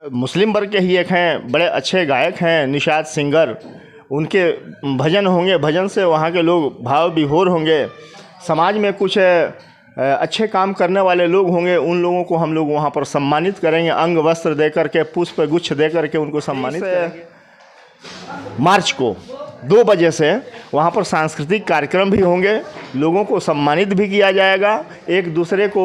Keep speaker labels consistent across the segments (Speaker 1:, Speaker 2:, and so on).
Speaker 1: मुस्लिम वर्ग के ही एक हैं, बड़े अच्छे गायक हैं निषाद सिंगर। उनके भजन होंगे, भजन से वहाँ के लोग भाव विभोर होंगे। समाज में कुछ अच्छे काम करने वाले लोग होंगे, उन लोगों को हम लोग वहाँ पर सम्मानित करेंगे, अंग वस्त्र दे करके, पुष्प गुच्छ दे करके उनको सम्मानित करेंगे। मार्च को 2 बजे से वहाँ पर सांस्कृतिक कार्यक्रम भी होंगे, लोगों को सम्मानित भी किया जाएगा, एक दूसरे को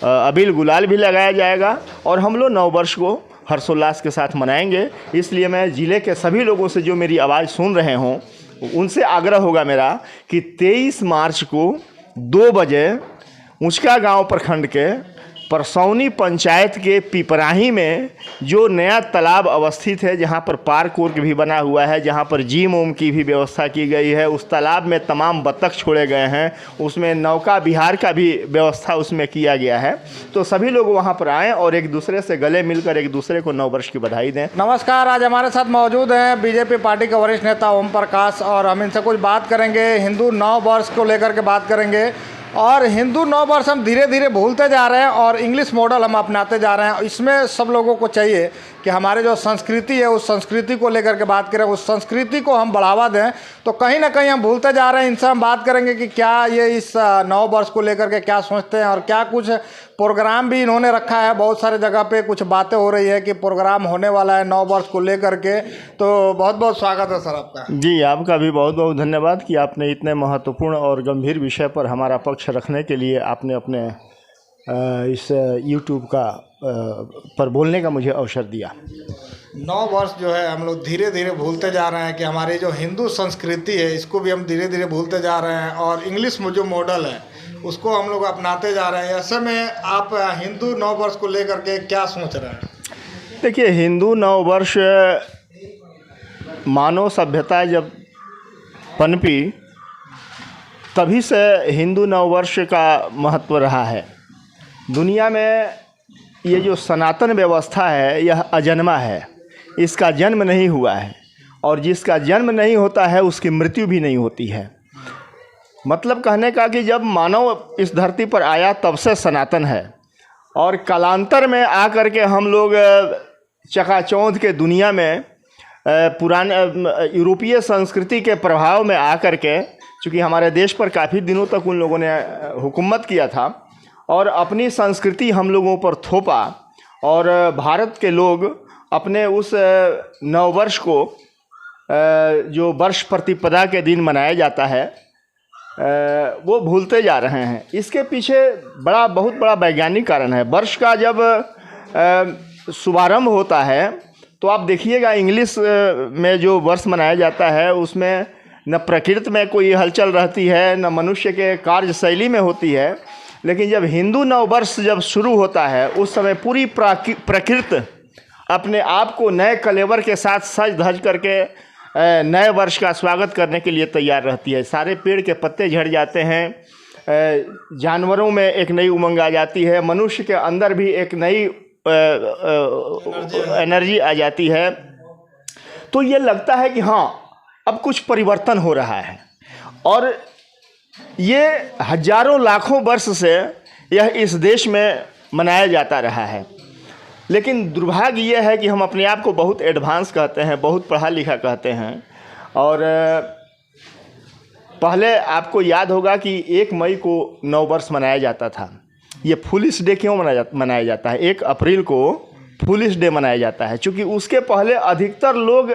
Speaker 1: अबील गुलाल भी लगाया जाएगा और हम लोग नववर्ष को हर्षोल्लास के साथ मनाएंगे। इसलिए मैं ज़िले के सभी लोगों से जो मेरी आवाज़ सुन रहे हों उनसे आग्रह होगा मेरा कि 23 मार्च को 2 बजे ऊँचका गांव प्रखंड के परसौनी पंचायत के पिपराही में जो नया तालाब अवस्थित है, जहां पर पार्क उर्क भी बना हुआ है, जहां पर जिम उम की भी व्यवस्था की गई है, उस तालाब में तमाम बत्तख छोड़े गए हैं, उसमें नौका विहार का भी व्यवस्था उसमें किया गया है। तो सभी लोग वहां पर आएँ और एक दूसरे से गले मिलकर एक दूसरे को नववर्ष की बधाई दें।
Speaker 2: नमस्कार, आज हमारे साथ मौजूद हैं बीजेपी पार्टी के वरिष्ठ नेता ओम प्रकाश और हम इनसे कुछ बात करेंगे, हिंदू नववर्ष को लेकर के बात करेंगे। और हिंदू नववर्ष हम धीरे धीरे भूलते जा रहे हैं और इंग्लिश मॉडल हम अपनाते जा रहे हैं। इसमें सब लोगों को चाहिए कि हमारे जो संस्कृति है उस संस्कृति को लेकर के बात करें, उस संस्कृति को हम बढ़ावा दें। तो कहीं ना कहीं हम भूलते जा रहे हैं। इनसे हम बात करेंगे कि क्या ये इस नववर्ष को लेकर के क्या सोचते हैं और क्या कुछ प्रोग्राम भी इन्होंने रखा है। बहुत सारे जगह पे कुछ बातें हो रही है कि प्रोग्राम होने वाला है नववर्ष को लेकर के। तो बहुत बहुत स्वागत है सर आपका।
Speaker 1: जी, आपका भी बहुत बहुत धन्यवाद कि आपने इतने महत्वपूर्ण और गंभीर विषय पर हमारा पक्ष रखने के लिए आपने अपने इस YouTube का पर बोलने का मुझे अवसर दिया।
Speaker 2: नववर्ष जो है हम लोग धीरे धीरे भूलते जा रहे हैं कि हमारी जो हिंदू संस्कृति है इसको भी हम धीरे धीरे भूलते जा रहे हैं और इंग्लिश में जो मॉडल है उसको हम लोग अपनाते जा रहे हैं। ऐसे में आप हिंदू नववर्ष को लेकर के क्या सोच रहे हैं?
Speaker 1: देखिए, हिंदू नववर्ष मानव सभ्यता जब पनपी तभी से हिंदू नववर्ष का महत्व रहा है। दुनिया में ये जो सनातन व्यवस्था है यह अजन्मा है, इसका जन्म नहीं हुआ है और जिसका जन्म नहीं होता है उसकी मृत्यु भी नहीं होती है। मतलब कहने का कि जब मानव इस धरती पर आया तब से सनातन है और कालांतर में आकर के हम लोग चकाचौंध के दुनिया में पुराने यूरोपीय संस्कृति के प्रभाव में आकर के, चूँकि हमारे देश पर काफ़ी दिनों तक उन लोगों ने हुकूमत किया था और अपनी संस्कृति हम लोगों पर थोपा और भारत के लोग अपने उस नववर्ष को जो वर्ष प्रतिपदा के दिन मनाया जाता है वो भूलते जा रहे हैं। इसके पीछे बहुत बड़ा वैज्ञानिक कारण है। वर्ष का जब शुभारंभ होता है तो आप देखिएगा इंग्लिश में जो वर्ष मनाया जाता है उसमें न प्रकृति में कोई हलचल रहती है, न मनुष्य के कार्यशैली में होती है। लेकिन जब हिंदू नववर्ष जब शुरू होता है उस समय पूरी प्रकृति अपने आप को नए कलेवर के साथ सज धज करके नए वर्ष का स्वागत करने के लिए तैयार रहती है। सारे पेड़ के पत्ते झड़ जाते हैं, जानवरों में एक नई उमंग आ जाती है, मनुष्य के अंदर भी एक नई एनर्जी आ जाती है। तो ये लगता है कि हाँ, अब कुछ परिवर्तन हो रहा है और ये हजारों लाखों वर्ष से यह इस देश में मनाया जाता रहा है। लेकिन दुर्भाग्य ये है कि हम अपने आप को बहुत एडवांस कहते हैं, बहुत पढ़ा लिखा कहते हैं और पहले आपको याद होगा कि 1 मई को नववर्ष मनाया जाता था। ये फुलिश डे क्यों मनाया जाता है? 1 अप्रैल को फुलिश डे मनाया जाता है क्योंकि उसके पहले अधिकतर लोग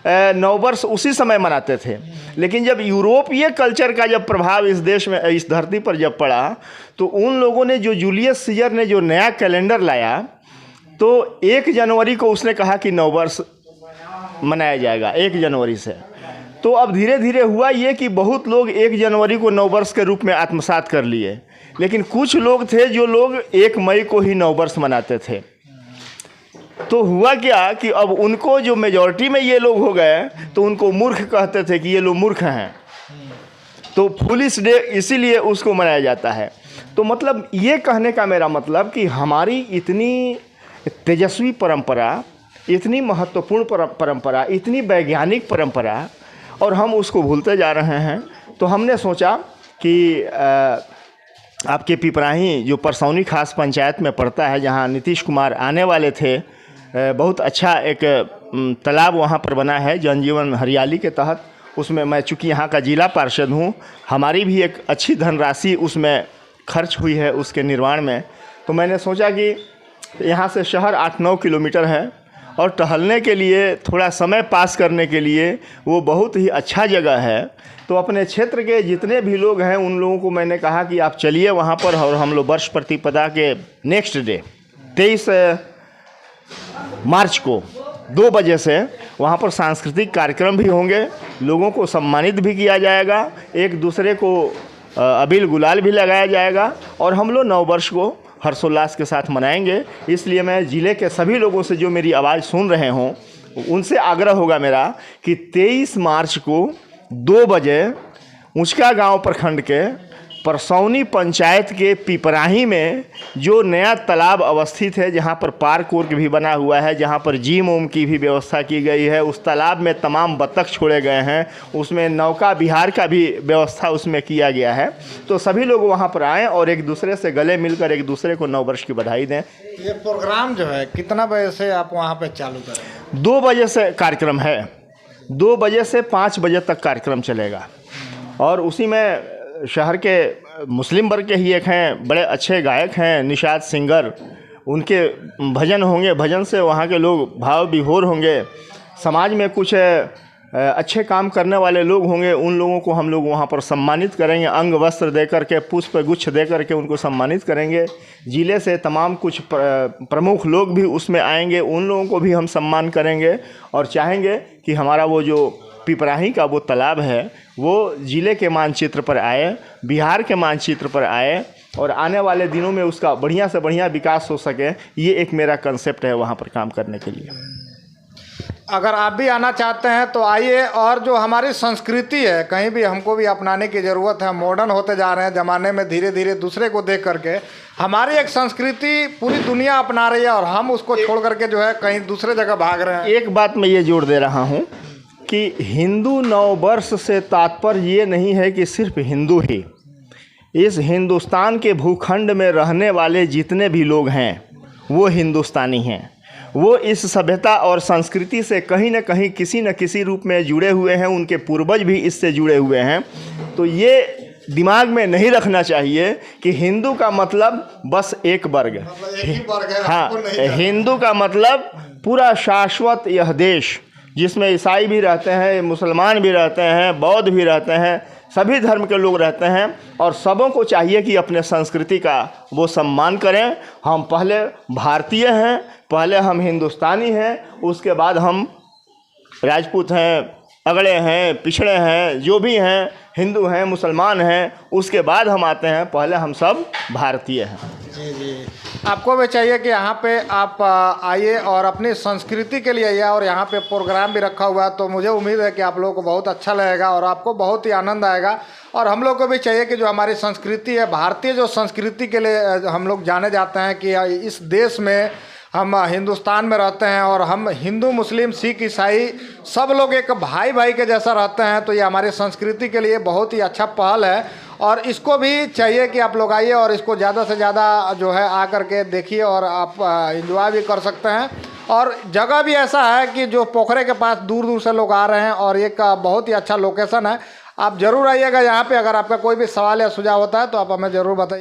Speaker 1: नववर्ष उसी समय मनाते थे। लेकिन जब यूरोपीय कल्चर का जब प्रभाव इस देश में, इस धरती पर जब पड़ा तो उन लोगों ने, जो जूलियस सीजर ने जो नया कैलेंडर लाया, तो 1 जनवरी को उसने कहा कि नववर्ष मनाया जाएगा 1 जनवरी से। तो अब धीरे धीरे हुआ ये कि बहुत लोग 1 जनवरी को नववर्ष के रूप में आत्मसात कर लिए, लेकिन कुछ लोग थे जो लोग 1 मई को ही नववर्ष मनाते थे। तो हुआ क्या कि अब उनको, जो मेजॉरिटी में ये लोग हो गए, तो उनको मूर्ख कहते थे कि ये लोग मूर्ख हैं। तो फुलिश डे इसीलिए उसको मनाया जाता है। तो मतलब ये कहने का मेरा मतलब कि हमारी इतनी तेजस्वी परंपरा, इतनी महत्वपूर्ण परंपरा, इतनी वैज्ञानिक परंपरा, और हम उसको भूलते जा रहे हैं। तो हमने सोचा कि आपके पिपराही जो परसौनी खास पंचायत में पड़ता है, जहां नीतीश कुमार आने वाले थे, बहुत अच्छा एक तालाब वहाँ पर बना है जन जीवन हरियाली के तहत। उसमें मैं चूँकि यहाँ का जिला पार्षद हूँ, हमारी भी एक अच्छी धनराशि उसमें खर्च हुई है उसके निर्माण में। तो मैंने सोचा कि यहाँ से शहर 8-9 किलोमीटर है और टहलने के लिए, थोड़ा समय पास करने के लिए वो बहुत ही अच्छा जगह है। तो अपने क्षेत्र के जितने भी लोग हैं उन लोगों को मैंने कहा कि आप चलिए वहाँ पर, और हम लोग वर्ष प्रतिपदा के नेक्स्ट डे 23 मार्च को 2 बजे से वहाँ पर सांस्कृतिक कार्यक्रम भी होंगे, लोगों को सम्मानित भी किया जाएगा, एक दूसरे को अबील गुलाल भी लगाया जाएगा और हम लोग नव वर्ष को हर्षोल्लास के साथ मनाएंगे। इसलिए मैं ज़िले के सभी लोगों से जो मेरी आवाज़ सुन रहे हों उनसे आग्रह होगा मेरा कि 23 मार्च को 2 बजे ऊँचका गांव प्रखंड के परसौनी पंचायत के पिपराही में जो नया तालाब अवस्थित है, जहां पर पार्क उर्क भी बना हुआ है, जहां पर जिम उम की भी व्यवस्था की गई है, उस तालाब में तमाम बत्तख छोड़े गए हैं, उसमें नौका विहार का भी व्यवस्था उसमें किया गया है। तो सभी लोग वहां पर आएँ और एक दूसरे से गले मिलकर एक दूसरे को नव वर्ष की बधाई दें।
Speaker 2: ये प्रोग्राम जो है कितना बजे से आप वहाँ पर चालू करें?
Speaker 1: 2 बजे से कार्यक्रम है, 2 बजे से 5 बजे तक कार्यक्रम चलेगा। और उसी में शहर के मुस्लिम वर्ग के ही एक हैं, बड़े अच्छे गायक हैं निषाद सिंगर, उनके भजन होंगे, भजन से वहाँ के लोग भाव विभोर होंगे। समाज में कुछ अच्छे काम करने वाले लोग होंगे, उन लोगों को हम लोग वहाँ पर सम्मानित करेंगे, अंग वस्त्र दे करके, पुष्प गुच्छ दे करके उनको सम्मानित करेंगे। ज़िले से तमाम कुछ प्रमुख लोग भी उसमें आएंगे, उन लोगों को भी हम सम्मान करेंगे और चाहेंगे कि हमारा वो जो पिपराही का वो तालाब है वो ज़िले के मानचित्र पर आए, बिहार के मानचित्र पर आए और आने वाले दिनों में उसका बढ़िया से बढ़िया विकास हो सके। ये एक मेरा कंसेप्ट है वहाँ पर काम करने के लिए।
Speaker 2: अगर आप भी आना चाहते हैं तो आइए। और जो हमारी संस्कृति है कहीं भी हमको भी अपनाने की ज़रूरत है। मॉडर्न होते जा रहे हैं ज़माने में, धीरे धीरे दूसरे को देख करके हमारी एक संस्कृति पूरी दुनिया अपना रही है और हम उसको छोड़ करके जो है कहीं दूसरे जगह भाग रहे हैं।
Speaker 1: एक बात मैं ये जोड़ दे रहा हूँ कि हिंदू नव वर्ष से तात्पर्य ये नहीं है कि सिर्फ हिंदू ही, इस हिंदुस्तान के भूखंड में रहने वाले जितने भी लोग हैं वो हिंदुस्तानी हैं, वो इस सभ्यता और संस्कृति से कहीं न कहीं किसी न किसी रूप में जुड़े हुए हैं, उनके पूर्वज भी इससे जुड़े हुए हैं। तो ये दिमाग में नहीं रखना चाहिए कि हिंदू का मतलब बस एक वर्ग, हाँ, हिंदू का मतलब पूरा शाश्वत यह देश जिसमें ईसाई भी रहते हैं, मुसलमान भी रहते हैं, बौद्ध भी रहते हैं, सभी धर्म के लोग रहते हैं और सबों को चाहिए कि अपने संस्कृति का वो सम्मान करें। हम पहले भारतीय हैं, पहले हम हिंदुस्तानी हैं, उसके बाद हम राजपूत हैं, अगड़े हैं, पिछड़े हैं, जो भी हैं, हिंदू हैं, मुसलमान हैं, उसके बाद हम आते हैं, पहले हम सब भारतीय हैं।
Speaker 2: जी जी, आपको भी चाहिए कि यहाँ पे आप आइए और अपनी संस्कृति के लिए आइए। और यहाँ पे प्रोग्राम भी रखा हुआ है, तो मुझे उम्मीद है कि आप लोगों को बहुत अच्छा लगेगा और आपको बहुत ही आनंद आएगा। और हम लोग को भी चाहिए कि जो हमारी संस्कृति है, भारतीय जो संस्कृति के लिए हम लोग जाने जाते हैं कि इस देश में हम हिंदुस्तान में रहते हैं और हम हिंदू, मुस्लिम, सिख, ईसाई सब लोग एक भाई भाई के जैसा रहते हैं। तो ये हमारी संस्कृति के लिए बहुत ही अच्छा पहल है और इसको भी चाहिए कि आप लोग आइए और इसको ज़्यादा से ज़्यादा जो है आकर के देखिए और आप एंजॉय भी कर सकते हैं। और जगह भी ऐसा है कि जो पोखरे के पास दूर दूर से लोग आ रहे हैं और एक बहुत ही अच्छा लोकेशन है। आप ज़रूर आइएगा यहाँ पे। अगर आपका कोई भी सवाल या सुझाव होता है तो आप हमें ज़रूर बताइए।